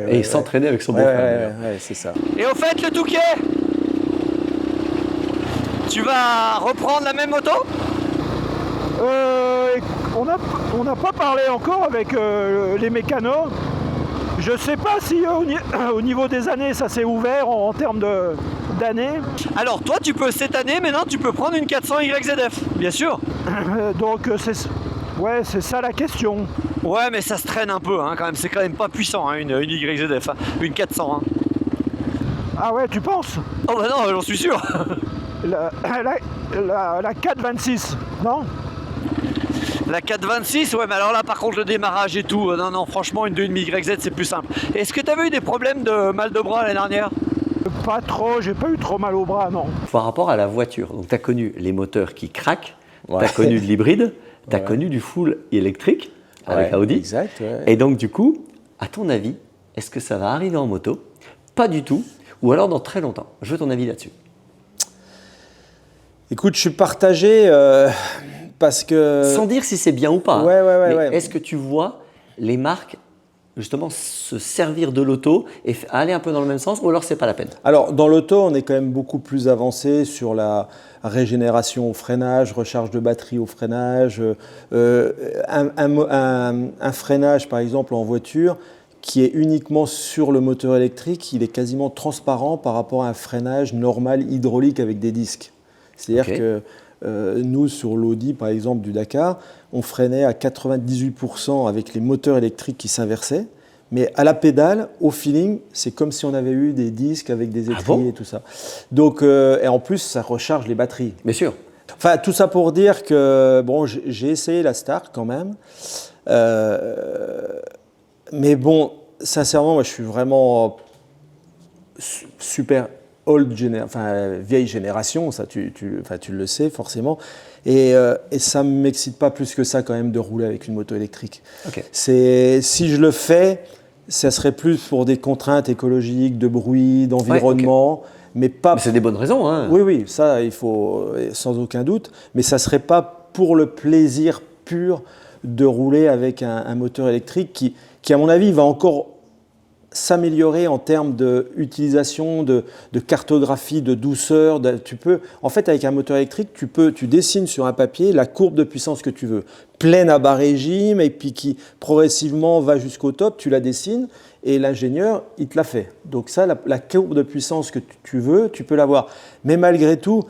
Et il s'entraînait avec son beau-frère. Ouais, c'est ça. Et au fait, le Touquet, tu vas reprendre la même moto? On n'a pas parlé encore avec les mécanos. Je ne sais pas si au niveau des années, ça s'est ouvert en termes d'années. Alors toi, tu peux cette année, maintenant, tu peux prendre une 400 YZF, bien sûr. Donc c'est ça la question. Ouais, mais ça se traîne un peu, hein, quand même. C'est quand même pas puissant, hein, une YZF, hein, une 400. Hein. Ah ouais, tu penses? Oh bah non, j'en suis sûr. La 426, non? La 426, ouais, mais alors là, par contre, le démarrage et tout, non, franchement, une 2,5 YZ, c'est plus simple. Est-ce que tu avais eu des problèmes de mal de bras l'année dernière? Pas trop, j'ai pas eu trop mal au bras, non. Par rapport à la voiture, donc tu as connu les moteurs qui craquent, tu as connu de l'hybride, tu as connu du full électrique avec Audi. Exact, Et donc, du coup, à ton avis, est-ce que ça va arriver en moto? Pas du tout, ou alors dans très longtemps? Je veux ton avis là-dessus. Écoute, je suis partagé parce que... Sans dire si c'est bien ou pas. Ouais. Est-ce que tu vois les marques justement se servir de l'auto et aller un peu dans le même sens, ou alors c'est pas la peine? Alors, dans l'auto, on est quand même beaucoup plus avancé sur la régénération au freinage, recharge de batterie au freinage, un freinage, par exemple, en voiture, qui est uniquement sur le moteur électrique, il est quasiment transparent par rapport à un freinage normal hydraulique avec des disques. C'est-à-dire que nous, sur l'Audi, par exemple, du Dakar, on freinait à 98% avec les moteurs électriques qui s'inversaient. Mais à la pédale, au feeling, c'est comme si on avait eu des disques avec des étriers et tout ça. Donc, et en plus, ça recharge les batteries. Bien sûr. Enfin, tout ça pour dire que bon, j'ai essayé la Star quand même. Mais bon, sincèrement, moi, je suis vraiment super vieille génération, ça tu le sais forcément, et ça ne m'excite pas plus que ça quand même de rouler avec une moto électrique. Okay. Si je le fais, ça serait plus pour des contraintes écologiques, de bruit, d'environnement, mais pas... Mais c'est des bonnes raisons, hein. Oui, ça il faut, sans aucun doute, mais ça ne serait pas pour le plaisir pur de rouler avec un moteur électrique qui à mon avis va encore s'améliorer en termes d'utilisation, de cartographie, de douceur. En fait, avec un moteur électrique, tu dessines sur un papier la courbe de puissance que tu veux, pleine à bas régime, et puis qui progressivement va jusqu'au top, tu la dessines, et l'ingénieur, il te la fait. Donc ça, la courbe de puissance que tu veux, tu peux l'avoir. Mais malgré tout,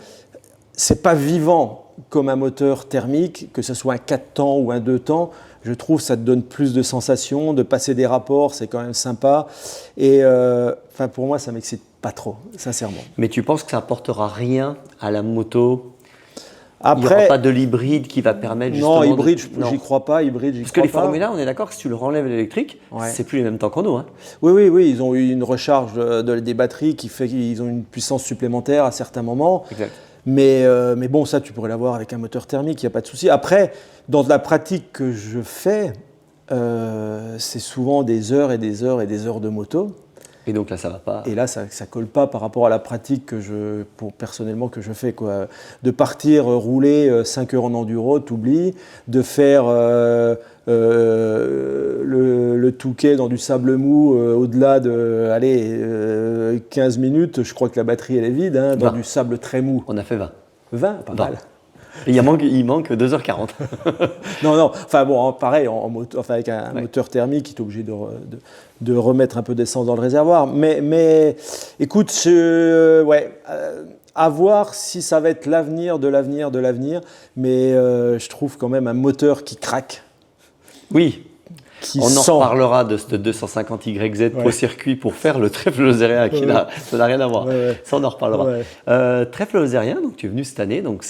c'est pas vivant comme un moteur thermique, que ce soit un 4 temps ou un 2 temps. Je trouve que ça te donne plus de sensations, de passer des rapports, c'est quand même sympa. Et pour moi, ça ne m'excite pas trop, sincèrement. Mais tu penses que ça n'apportera rien à la moto? Après, il n'y aura pas de l'hybride qui va permettre justement... Non, hybride, j'y crois pas. Parce que les Formule 1, on est d'accord que si tu leur enlèves l'électrique, c'est plus les mêmes temps qu'en eau. Hein. Oui, ils ont eu une recharge des batteries qui fait qu'ils ont une puissance supplémentaire à certains moments. Exact. Mais bon, ça, tu pourrais l'avoir avec un moteur thermique, il n'y a pas de souci. Après, dans la pratique que je fais, c'est souvent des heures et des heures et des heures de moto. Et donc là, ça va pas. Et là, ça colle pas par rapport à la pratique personnellement que je fais, quoi. De partir rouler 5 heures en enduro, t'oublies. De faire le Touquet dans du sable mou au-delà de 15 minutes, je crois que la batterie elle est vide, hein, dans du sable très mou. On a fait 20. 20, pas mal. Et il manque 2h40. Non, enfin bon, pareil, avec un moteur thermique, il est obligé de remettre un peu d'essence dans le réservoir. Mais écoute, à voir si ça va être l'avenir de l'avenir. Mais je trouve quand même un moteur qui craque. Oui. On en reparlera de ce 250 YZ Pro Circuit pour faire le trèfle lozérien ça n'a rien à voir. Ça, on en reparlera. Trèfle lozérien, donc tu es venu cette année, donc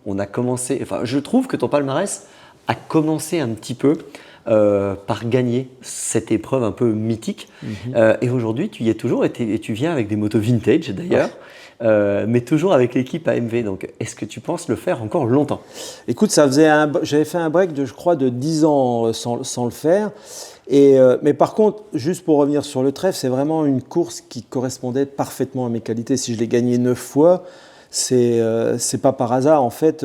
on a commencé. Enfin, je trouve que ton palmarès a commencé un petit peu par gagner cette épreuve un peu mythique. Et aujourd'hui, tu y es toujours et tu viens avec des motos vintage d'ailleurs. mais toujours avec l'équipe AMV. Donc, est-ce que tu penses le faire encore longtemps? Écoute, j'avais fait un break je crois, de 10 ans sans le faire. Mais par contre, juste pour revenir sur le trèfle, c'est vraiment une course qui correspondait parfaitement à mes qualités. Si je l'ai gagné 9 fois, c'est pas par hasard. En fait,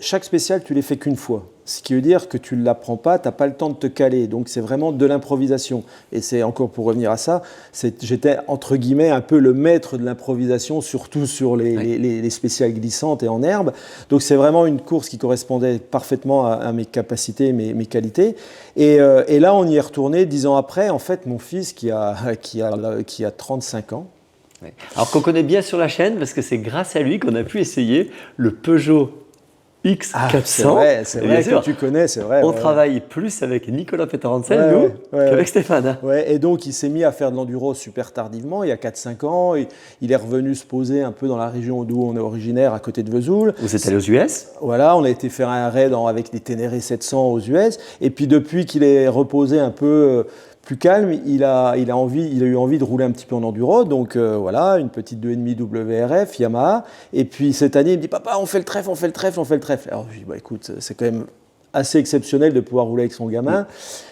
chaque spécial, tu les fais qu'une fois. Ce qui veut dire que tu ne l'apprends pas, tu n'as pas le temps de te caler. Donc c'est vraiment de l'improvisation. Et c'est encore pour revenir à ça, j'étais entre guillemets un peu le maître de l'improvisation, surtout sur les spéciales glissantes et en herbe. Donc c'est vraiment une course qui correspondait parfaitement à mes capacités, mes qualités. Et là, on y est retourné 10 ans après. En fait, mon fils qui a 35 ans. Ouais. Alors qu'on connaît bien sur la chaîne, parce que c'est grâce à lui qu'on a pu essayer le Peugeot X400. C'est vrai que tu connais, c'est vrai. On travaille plus avec Nicolas Peter-Hansel, nous, qu'avec Stéphane. Ouais, et donc, il s'est mis à faire de l'enduro super tardivement, il y a 4-5 ans. Il est revenu se poser un peu dans la région d'où on est originaire, à côté de Vesoul. Vous êtes allé aux US? Voilà, on a été faire un raid avec des Ténéré 700 aux US. Et puis, depuis qu'il est reposé un peu plus calme, il a eu envie de rouler un petit peu en enduro, donc voilà, une petite 2,5 WRF, Yamaha, et puis cette année, il me dit « Papa, on fait le trèfle. » Alors je dis « Écoute, c'est quand même assez exceptionnel de pouvoir rouler avec son gamin. »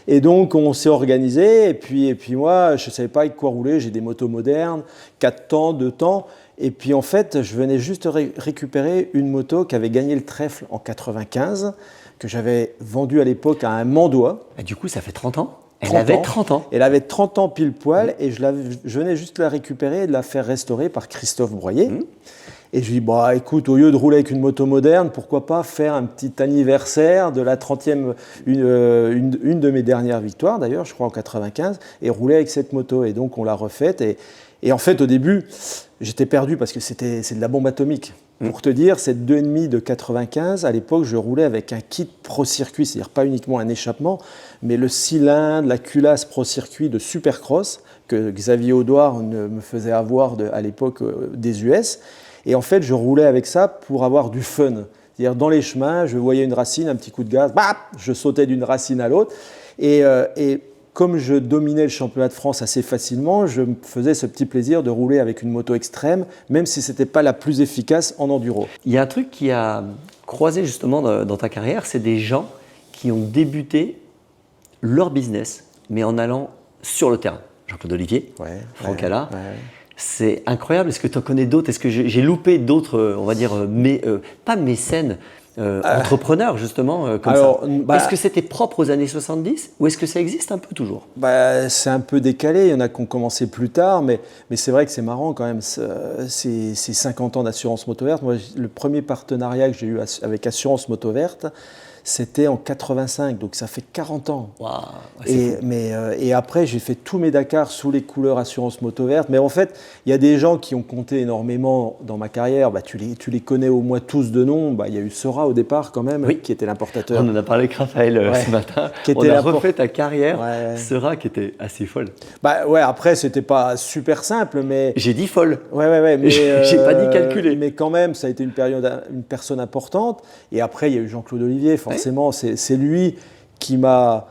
Et donc, on s'est organisé, et puis moi, je ne savais pas avec quoi rouler, j'ai des motos modernes, 4 temps, 2 temps, et puis en fait, je venais juste récupérer une moto qui avait gagné le trèfle en 95, que j'avais vendue à l'époque à un Mandois. Et du coup, ça fait 30 ans? Elle avait 30 ans. Elle avait 30 ans pile poil et je venais juste la récupérer et de la faire restaurer par Christophe Broyer. Et je lui dis, bah, écoute, au lieu de rouler avec une moto moderne, pourquoi pas faire un petit anniversaire de la 30e, une de mes dernières victoires d'ailleurs, je crois en 95, et rouler avec cette moto. Et donc on l'a refaite. Et en fait, au début, j'étais perdu parce que c'est de la bombe atomique. Pour te dire, cette 2,5 de 95, à l'époque, je roulais avec un kit Pro Circuit, c'est-à-dire pas uniquement un échappement, mais le cylindre, la culasse Pro Circuit de Supercross que Xavier Audouard me faisait avoir à l'époque des US. Et en fait, je roulais avec ça pour avoir du fun. C'est-à-dire, dans les chemins, je voyais une racine, un petit coup de gaz, bah, je sautais d'une racine à l'autre. Et comme je dominais le championnat de France assez facilement, je me faisais ce petit plaisir de rouler avec une moto extrême, même si ce n'était pas la plus efficace en enduro. Il y a un truc qui a croisé justement dans ta carrière, c'est des gens qui ont débuté leur business, mais en allant sur le terrain. Jean-Claude Olivier, Franck Alla. C'est incroyable. Est-ce que tu en connais d'autres? Est-ce que j'ai loupé d'autres, on va dire, pas mécènes, entrepreneurs justement comme ça? Est-ce que c'était propre aux années 70 ou est-ce que ça existe un peu toujours? C'est un peu décalé, il y en a qui ont commencé plus tard, mais c'est vrai que c'est marrant quand même, ces 50 ans d'assurance moto verte. Moi, le premier partenariat que j'ai eu avec Assurance Moto Verte, c'était en 85, donc ça fait 40 ans. Wow, et après, j'ai fait tous mes Dakar sous les couleurs Assurance Moto Verte. Mais en fait, il y a des gens qui ont compté énormément dans ma carrière. Tu les connais au moins tous de nom. Il y a eu Sora au départ quand même, qui était l'importateur. On en a parlé avec Raphaël ce matin. On a refait ta carrière. Sora qui était assez folle. Après, c'était pas super simple, mais... J'ai dit folle. Mais j'ai pas dit calculé. Mais quand même, ça a été une personne importante. Et après, il y a eu Jean-Claude Olivier. Forcément, c'est lui qui m'a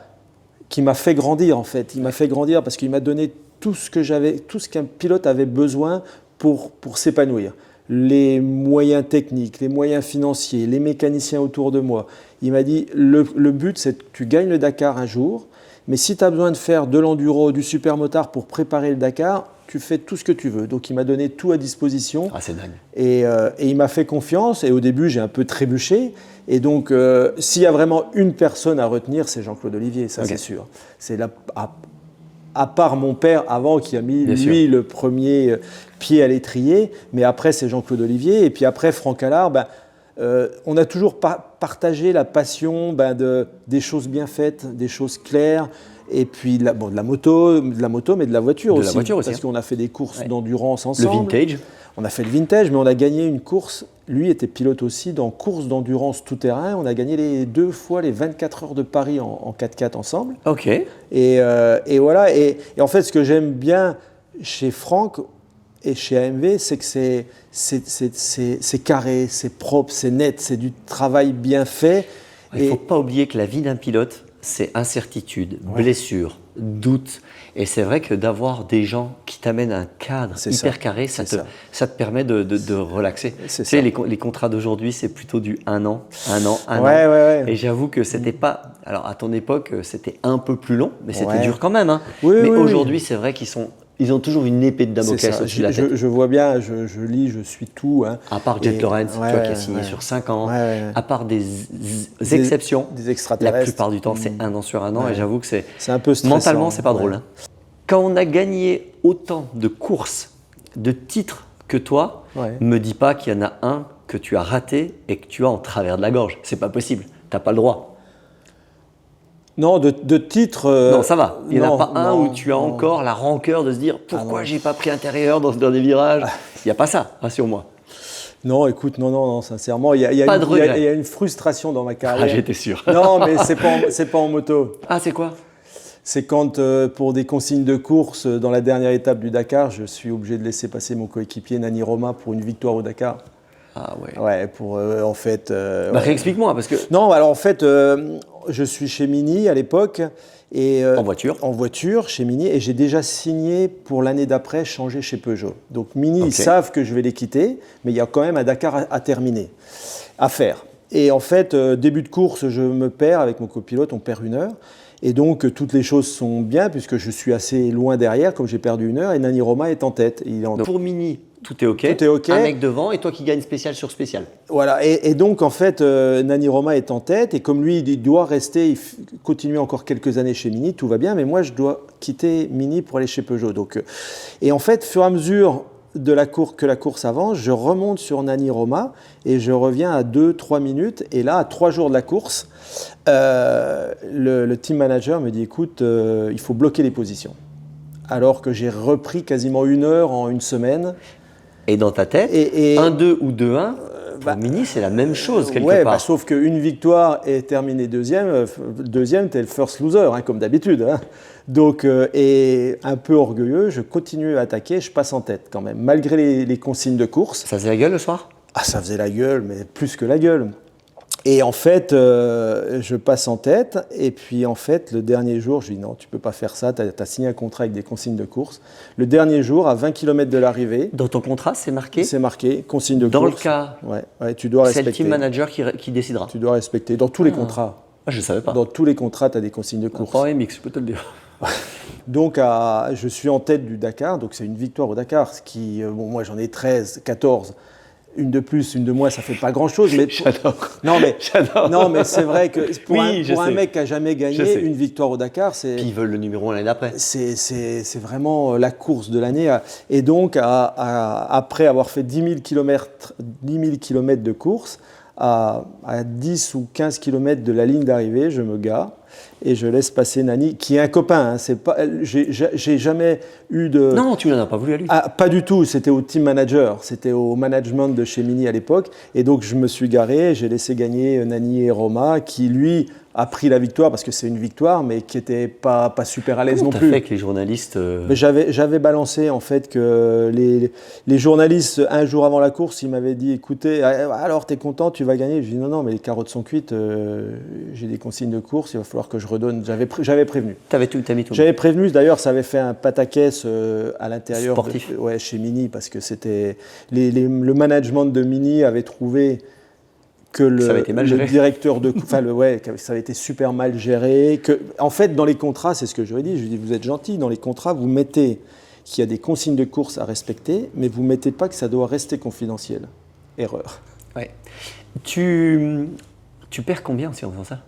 fait grandir en fait. Il m'a fait grandir parce qu'il m'a donné tout ce qu'un pilote avait besoin pour s'épanouir. Les moyens techniques, les moyens financiers, les mécaniciens autour de moi. Il m'a dit, le but c'est que tu gagnes le Dakar un jour, mais si tu as besoin de faire de l'enduro, du supermotard pour préparer le Dakar, tu fais tout ce que tu veux. Donc il m'a donné tout à disposition. C'est dingue. Et il m'a fait confiance et au début j'ai un peu trébuché. Et donc s'il y a vraiment une personne à retenir, c'est Jean-Claude Olivier, ça c'est sûr. C'est là, à part mon père avant qui a mis lui le premier pied à l'étrier, mais après c'est Jean-Claude Olivier. Et puis après Franck Allard, on a toujours partagé la passion des choses bien faites, des choses claires. Et puis de la moto, mais de la voiture aussi. Parce qu'on a fait des courses d'endurance ensemble. Le vintage. On a fait le vintage, mais on a gagné une course. Lui était pilote aussi dans course d'endurance tout-terrain. On a gagné 2 fois les 24 heures de Paris en 4x4 ensemble. Ok. Et voilà. Et en fait, ce que j'aime bien chez Franck et chez AMV, c'est que c'est carré, c'est propre, c'est net, c'est du travail bien fait. Il ne faut pas oublier que la vie d'un pilote, c'est incertitude, blessure, doute. Et c'est vrai que d'avoir des gens qui t'amènent un cadre hyper carré, ça te permet de relaxer. Tu sais, les contrats d'aujourd'hui, c'est plutôt du 1 an. Ouais. Et j'avoue que c'était pas... Alors, à ton époque, c'était un peu plus long, mais c'était dur quand même. Hein. Oui, aujourd'hui, c'est vrai ils ont toujours une épée de Damoclès au-dessus de la tête. Je vois bien, je lis, je suis tout. Hein. À part Jet Lawrence, tu vois, qui a signé sur 5 ans. À part des exceptions, des extraterrestres. la plupart du temps, c'est 1 an sur 1 an. Et j'avoue que c'est un peu stressant. Mentalement, c'est pas drôle. Hein. Quand on a gagné autant de courses, de titres que toi, me dis pas qu'il y en a un que tu as raté et que tu as en travers de la gorge. C'est pas possible. T'as pas le droit. Non, de titre. Non, ça va. Il n'y en a pas un où tu as encore la rancœur de se dire pourquoi j'ai pas pris intérieur dans ce dernier virage. Il n'y a pas ça, rassure-moi. Non, écoute, non, sincèrement, il y a une frustration dans ma carrière. Ah, j'étais sûr. Non, mais c'est pas en moto. Ah, c'est quoi? C'est quand, pour des consignes de course, dans la dernière étape du Dakar, je suis obligé de laisser passer mon coéquipier Nani Roma pour une victoire au Dakar. Ah ouais. Ouais, pour en fait. Réexplique-moi parce que. Non, alors en fait, je suis chez Mini à l'époque et en voiture. En voiture chez Mini et j'ai déjà signé pour l'année d'après changer chez Peugeot. Donc Mini, ils savent que je vais les quitter, mais il y a quand même un Dakar à terminer, à faire. Et en fait, début de course, je me perds avec mon copilote, on perd 1 heure. Et donc, toutes les choses sont bien puisque je suis assez loin derrière, comme j'ai perdu 1 heure, et Nani Roma est en tête. Donc pour Mini, tout est OK. Tout est OK. Un mec devant et toi qui gagne spécial sur spécial. Voilà. Et donc, en fait, Nani Roma est en tête. Et comme lui, il doit rester, continuer encore quelques années chez Mini, tout va bien. Mais moi, je dois quitter Mini pour aller chez Peugeot. Donc, et en fait, au fur et à mesure que la course avance, je remonte sur Nani Roma et je reviens à 2-3 minutes. Et là, à 3 jours de la course, le team manager me dit, écoute, il faut bloquer les positions. Alors que j'ai repris quasiment 1 heure en 1 semaine. Et dans ta tête, 1-2 ou 2-1, pour Mini, c'est la même chose quelque part. Sauf qu'une victoire est terminée deuxième, t'es le first loser, hein, comme d'habitude. Hein. Donc, et un peu orgueilleux, je continue à attaquer, je passe en tête quand même, malgré les consignes de course. Ça faisait la gueule le soir? Ah, ça faisait la gueule, mais plus que la gueule. Et en fait, je passe en tête. Et puis, en fait, le dernier jour, je dis non, tu ne peux pas faire ça. Tu as signé un contrat avec des consignes de course. Le dernier jour, à 20 km de l'arrivée. Dans ton contrat, c'est marqué? C'est marqué, consigne de course. Dans le cas, ouais, tu dois respecter. C'est le team manager qui décidera. Tu dois respecter. Dans tous les contrats. Ah, je ne savais pas. Dans tous les contrats, tu as des consignes de course. Pas MX, je peux te le dire. Donc, je suis en tête du Dakar. Donc, c'est une victoire au Dakar. Ce qui, bon, moi, j'en ai 13, 14. Une de plus, une de moins, ça fait pas grand-chose. Mais J'adore. Non, mais c'est vrai que pour un mec qui a jamais gagné une victoire au Dakar, c'est. Puis ils veulent le numéro 1 l'année d'après. C'est vraiment la course de l'année. Et donc, après avoir fait 10 000 km de course, à 10 ou 15 km de la ligne d'arrivée, je me gare et je laisse passer Nani, qui est un copain. Hein, c'est pas, j'ai jamais eu de... Non, tu n'en as pas voulu à lui. Ah, pas du tout, c'était au team manager, c'était au management de chez Mini à l'époque. Et donc je me suis garé, j'ai laissé gagner Nani et Roma, qui lui a pris la victoire, parce que c'est une victoire, mais qui n'était pas super à l'aise non plus. Comment t'as fait avec les journalistes Mais j'avais balancé en fait que les journalistes, un jour avant la course, ils m'avaient dit, écoutez, alors t'es content, tu vas gagner. Je dis non, mais les carottes sont cuites, j'ai des consignes de course, il va falloir que je redonne. J'avais prévenu. T'as mis tout. J'avais prévenu, d'ailleurs, ça avait fait un pataquès à l'intérieur. Sportif. Chez Mini, parce que c'était le management de Mini avait trouvé que le directeur de ça avait été super mal géré. En fait, dans les contrats, c'est ce que j'aurais dit, je lui dis, vous êtes gentil, dans les contrats, vous mettez qu'il y a des consignes de course à respecter, mais vous ne mettez pas que ça doit rester confidentiel. Erreur. Ouais. Tu perds combien en faisant ça?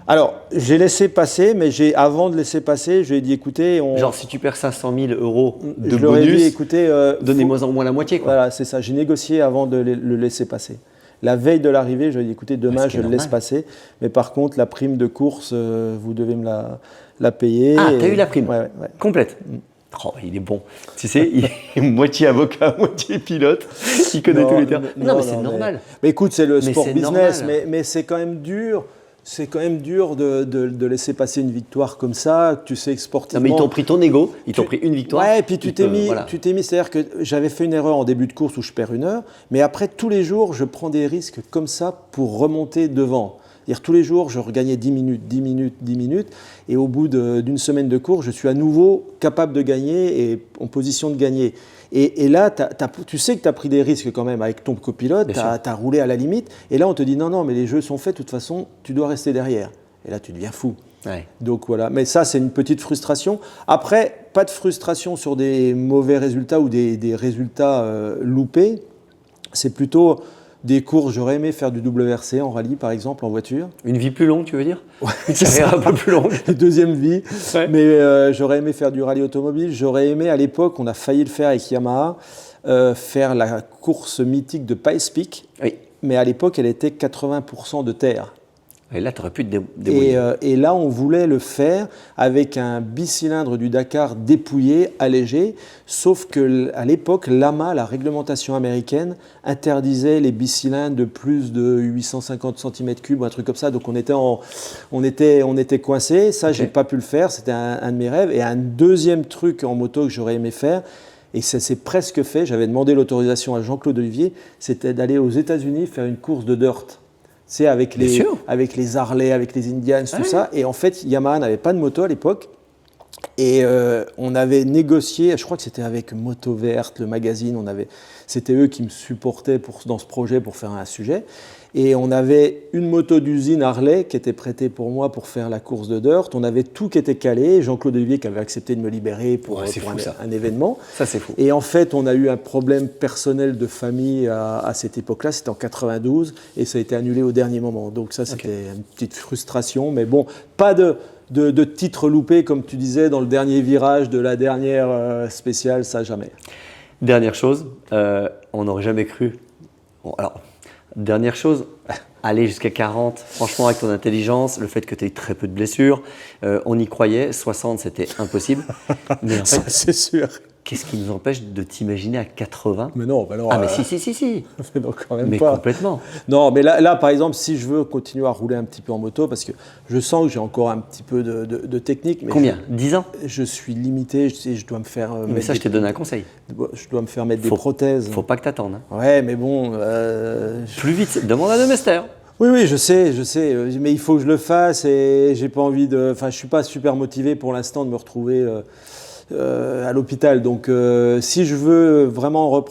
Alors, j'ai laissé passer, mais avant de laisser passer, je lui ai dit, écoutez... Genre, si tu perds 500 000 euros de bonus, je leur ai dit, écoutez... donnez-moi au moins la moitié, quoi. Voilà, c'est ça. J'ai négocié avant de le laisser passer. La veille de l'arrivée, je lui ai dit, écoutez, demain, je le laisse passer. Mais par contre, la prime de course, vous devez me la payer. Ah, t'as eu la prime complète. Mm. Oh, il est bon. Tu sais, il est moitié avocat, moitié pilote. Il connaît tous les termes. Non, mais c'est normal. Mais écoute, c'est le sport business. Mais c'est quand même dur. C'est quand même dur de laisser passer une victoire comme ça, tu sais que sportivement... Non, mais ils t'ont pris ton ego, ils t'ont pris une victoire. Ouais, et puis tu t'es mis, c'est-à-dire que j'avais fait une erreur en début de course où je perds 1 heure, mais après, tous les jours, je prends des risques comme ça pour remonter devant. C'est-à-dire tous les jours, je regagnais 10 minutes, 10 minutes, 10 minutes. Et au bout d'une semaine de cours, je suis à nouveau capable de gagner et en position de gagner. Et là, tu sais que tu as pris des risques quand même avec ton copilote, tu as roulé à la limite. Et là, on te dit non, mais les jeux sont faits, de toute façon, tu dois rester derrière. Et là, tu deviens fou. Ouais. Donc voilà, mais ça c'est une petite frustration. Après, pas de frustration sur des mauvais résultats ou des résultats loupés. C'est plutôt des courses, j'aurais aimé faire du WRC en rallye par exemple, en voiture. Une vie plus longue, tu veux dire? Ouais, une carrière un peu plus longue. Une deuxième vie, ouais. Mais j'aurais aimé faire du rallye automobile. J'aurais aimé, à l'époque, on a failli le faire avec Yamaha, faire la course mythique de Pikes Peak. Oui. Mais à l'époque, elle était 80% de terre. Et là, tu aurais pu te débrouiller. Et là, on voulait le faire avec un bicylindre du Dakar dépouillé, allégé, sauf qu'à l'époque, l'AMA, la réglementation américaine, interdisait les bicylindres de plus de 850 cm3, un truc comme ça. Donc on était coincés. Ça, j'ai pas pu le faire. C'était un de mes rêves. Et un deuxième truc en moto que j'aurais aimé faire, et ça s'est presque fait, j'avais demandé l'autorisation à Jean-Claude Olivier, c'était d'aller aux États-Unis faire une course de dirt. C'est avec les Harley, avec les Indians, tout ça. Et en fait, Yamaha n'avait pas de moto à l'époque. Et on avait négocié, je crois que c'était avec Moto Verte, le magazine, c'était eux qui me supportaient dans ce projet pour faire un sujet. Et on avait une moto d'usine Harley qui était prêtée pour moi pour faire la course de dirt. On avait tout qui était calé. Jean-Claude Olivier qui avait accepté de me libérer pour un événement. Ça, c'est fou. Et en fait, on a eu un problème personnel de famille à cette époque-là. C'était en 92 et ça a été annulé au dernier moment. Donc ça, c'était une petite frustration. Mais bon, pas de titre loupé, comme tu disais, dans le dernier virage de la dernière spéciale, ça jamais. Dernière chose, on n'aurait jamais cru. Bon, alors, dernière chose, aller jusqu'à 40, franchement, avec ton intelligence, le fait que tu aies très peu de blessures, on y croyait. 60, c'était impossible. Mais en fait, c'est sûr. Qu'est-ce qui nous empêche de t'imaginer à 80? Mais non, alors, mais si. Mais non, quand même mais pas. Complètement. Non, mais là, par exemple, si je veux continuer à rouler un petit peu en moto, parce que je sens que j'ai encore un petit peu de technique. Mais combien? 10 ans? Je suis limité, je dois me faire... mais ça, je t'ai donné un conseil. Je dois me faire mettre des prothèses. Faut pas que t'attendes. Hein. Ouais, mais bon... Plus vite, demande à Demester. Oui, je sais, mais il faut que je le fasse et j'ai pas envie de... Enfin, je suis pas super motivé pour l'instant de me retrouver... à l'hôpital. Donc, si je veux vraiment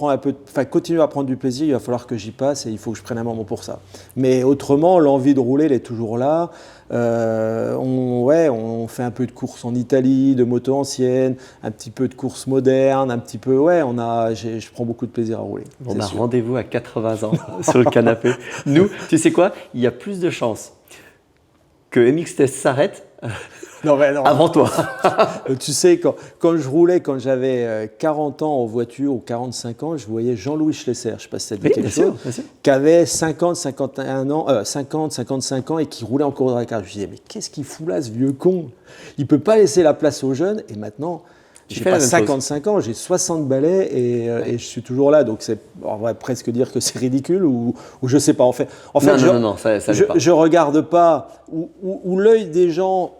continuer à prendre du plaisir, il va falloir que j'y passe et il faut que je prenne un moment pour ça. Mais autrement, l'envie de rouler, elle est toujours là. On fait un peu de course en Italie, de moto ancienne, un petit peu de course moderne, un petit peu. Je prends beaucoup de plaisir à rouler. On a rendez-vous à 80 ans sur le canapé. Nous, tu sais quoi? Il y a plus de chances que MX-Test s'arrête. Non. Avant toi. Tu sais, quand je roulais, quand j'avais 40 ans en voiture ou 45 ans, je voyais Jean-Louis Schlesser, je ne sais pas si ça te dit quelque chose, qui avait 50, 55 ans et qui roulait encore dans la carte. Je me disais, mais qu'est-ce qu'il fout là, ce vieux con? Il ne peut pas laisser la place aux jeunes. Et maintenant, je n'ai pas 55 ans, j'ai 60 balais et je suis toujours là. Donc, on va presque dire que c'est ridicule ou je ne sais pas. En fait, non, ça je ne regarde pas où l'œil des gens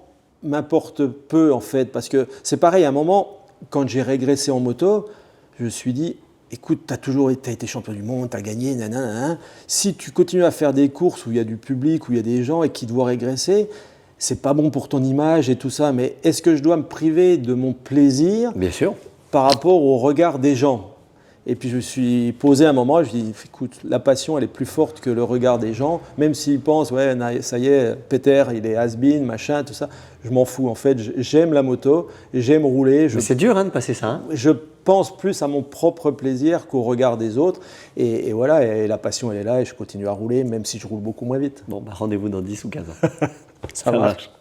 m'importe peu en fait, parce que c'est pareil, à un moment, quand j'ai régressé en moto, je me suis dit, écoute, t'as été champion du monde, t'as gagné, nanana, si tu continues à faire des courses où il y a du public, où il y a des gens et qui doivent régresser, c'est pas bon pour ton image et tout ça, mais est-ce que je dois me priver de mon plaisir? Bien sûr. Par rapport au regard des gens? Et puis je me suis posé un moment, je me suis dit, écoute, la passion, elle est plus forte que le regard des gens, même s'ils pensent, ouais, ça y est, Peter, il est has-been, machin, tout ça. Je m'en fous, en fait, j'aime la moto, j'aime rouler. Mais c'est dur de passer ça. Hein. Je pense plus à mon propre plaisir qu'au regard des autres. Et voilà, et la passion, elle est là, et je continue à rouler, même si je roule beaucoup moins vite. Bon, rendez-vous dans 10 ou 15 ans. Ça marche.